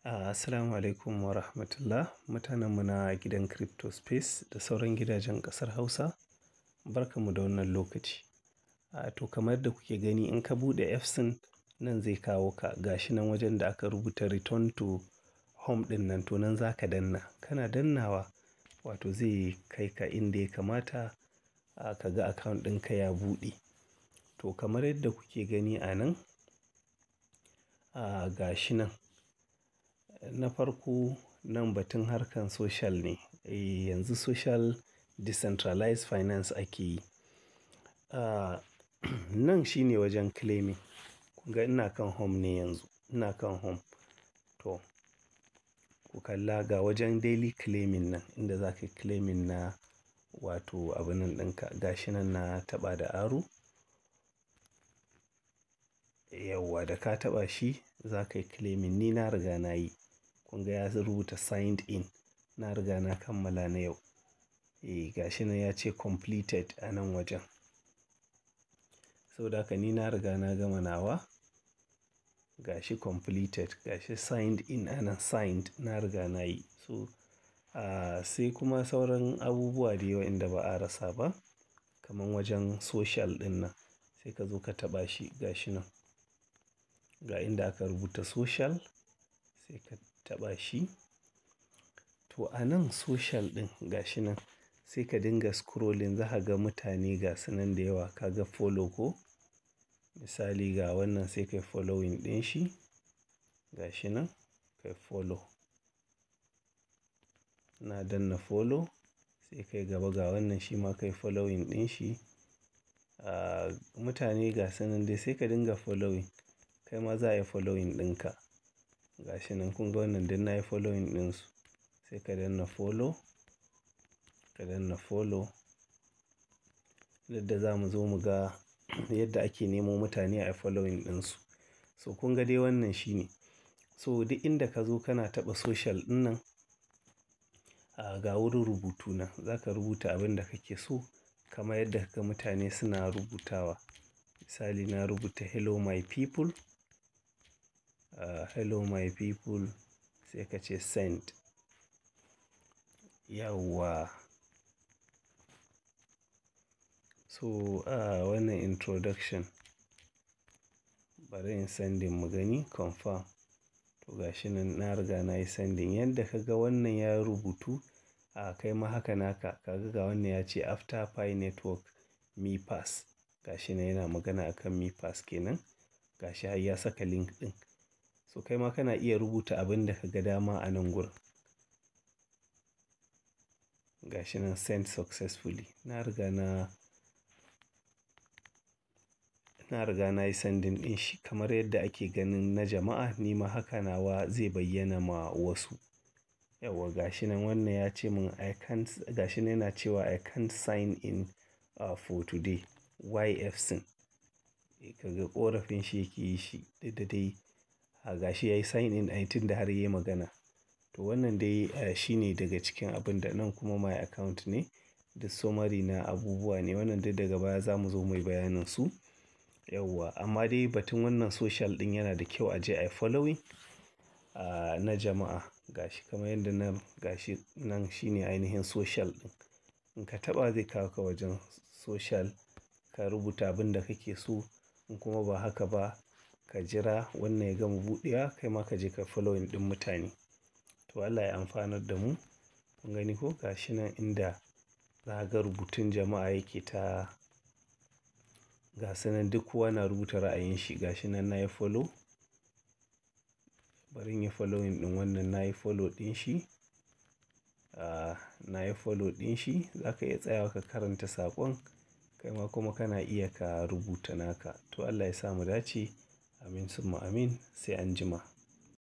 Assalamu alaikum wa rahmatullah. Mutanenmu na gidan Crypto Space da sauran gidajen ƙasar Hausa, barkanmu da wannan lokaci. To kamar yadda kuke gani in ka buɗe fsin nan zai kawo ka gashi nan wajen da aka rubuta return to home ɗin nan to nan za ka danna. Kana dannawa wato zai kai ka inda ya kamata ka ga account ɗinka ya buɗe. To kamar yadda kuke gani a nan, gashi nan. Na farko nan batun harkar social ne. Yanzu social decentralized finance ake yi. Nan shine wajen claiming. Kun ga ina kan home ne yanzu. Ina kan home. To ku kalla ga wajen daily claiming nan inda za ka yi claiming na wato abun nan ɗinka. Gashi nan na taɓa da arrow. Yauwa da ka taɓa shi za ka yi claiming. Ni na riga na yi. Kun ga ya rubuta signed in. Na riga na kammala na yau. Gashi nan ya ce completed a nan wajen. Saboda haka ni na riga na gama nawa. Gashi completed. Gashi signed in anan signed. Na riga na yi. So sai kuma sauran abubuwa da yawa inda ba a rasa ba. Kaman wajen social ɗin nan. Sai ka zo ka taɓa shi gashi nan. Ga inda aka rubuta social sai ka taɓa shi. To a nan social ɗin gashi nan sai ka dinga scrolling za ka ga mutane gasu nan da yawa. Ka ga follow ko? Misali ga wannan sai ka yi following ɗin shi. Gashi nan ka yi follow. Na danna follow sai ka yi gaba ga wannan shi ma ka yi following ɗin shi. Mutane gasu nan dai sai ka dinga following. Kai ma za a yi following ɗinka. Gashi nan kun ga wannan duk na yi following ɗinsu. Sai ka danna follow. Ka danna follow. Yadda za mu zo mu ga yadda ake nemo mutane a yi following ɗinsu. So kun ga dai wannan shine. So duk inda ka zo kana taɓa social ɗin nan, ga wurin rubutu nan. Za ka rubuta abin da kake so kamar yadda kaga mutane suna rubutawa. Misali na rubuta hello my people. Hello my people sai ka ce send. Yauwa. So wannan introduction. Bari in sending mu gani confirm. To gashi nan na riga na yi sending. Yadda ka ga wannan ya rubutu kai ma haka naka. Ka ga wannan ya ce after Pi network me pass. Gashi nan yana magana akan me pass kenan. Gashi har ya saka link ɗin. So kai ma kana iya rubuta abin da ka ga dama a nan gurin. Gashi nan send successfully. Na riga na yi sending ɗin shi kamar yadda ake ganin na jama'a. Ni ma haka nawa zai bayyana ma wasu. Yauwa gashi nan wannan ya ce mun gashi nan yana cewa I can't sign in for today. Why fsin? Ka ga ƙorafin shi yake yi shi. Da dai gashi yayi sign in ai tun da har yayi magana. To wannan dai shine daga cikin abun da nan kuma my account ne. Da summary na abubuwa ne. Wannan duk daga baya za mu zo muyi bayanin su. Yauwa amma dai batun wannan social ɗin yana da kyau a je a yi following na jama'a. Gashi kamar yadda nan gashi nan shine ainihin social ɗin. In ka taɓa zai kawo ka wajen social. Ka rubuta abin da kake so. In kuma ba haka ba ka jira wannan ya gama buɗewa kai ma ka je ka following ɗin mutane. To Allah ya amfanar da mu. Kun gani ko? Gashi nan inda za ka ga rubutun jama'a yake ta. Gasu nan duk kowa na rubuta ra'ayin shi. Gashi nan na yi follow. Bari in yi following ɗin wannan. Na yi follow ɗin shi. Na yi follow ɗin shi. Za ka iya tsayawa ka karanta saƙon. Kai ma kuma kana iya ka rubuta naka. To Allah ya sa mu dace. Amin summa amin. Sai anjima.